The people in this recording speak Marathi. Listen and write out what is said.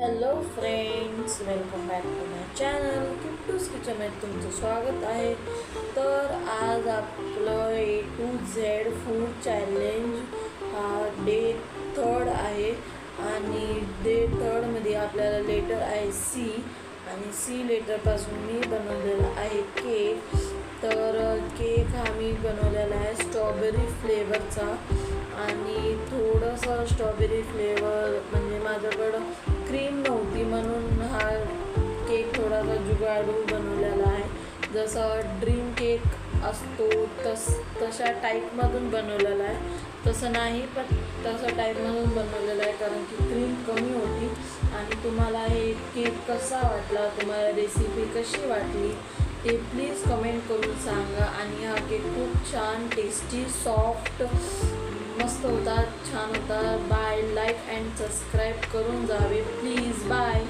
Hello friends, welcome back to my channel Kittu's किचनमध्ये तुमचं स्वागत आहे. तर आज आपलं A to Z food challenge हा डे 3 आहे आणि डे 3मध्ये आपल्याला लेटर आहे C आणि C लेटरपासून मी बनवलेला आहे केक. तर केक हा मी बनवलेला आहे स्ट्रॉबेरी फ्लेवरचा आणि थोडंसं स्ट्रॉबेरी फ्लेवर म्हणजे माझ्याकडं क्रीम नव्हती म्हणून हा केक थोडासा जुगाडू बनवलेला आहे. जसं ड्रीम केक असतो तशा टाईपमधून बनवलेला आहे. तसं नाही पण तसं टाईपमधून बनवलेलं आहे कारण की क्रीम कमी होती. आणि तुम्हाला हे केक कसा वाटला, तुम्हाला रेसिपी कशी वाटली ते प्लीज कमेंट करून सांगा. आणि हा केक खूप छान टेस्टी सॉफ्ट मस्त होता, छान होता. बाय, लाईक अँड सबस्क्राईब करून जावे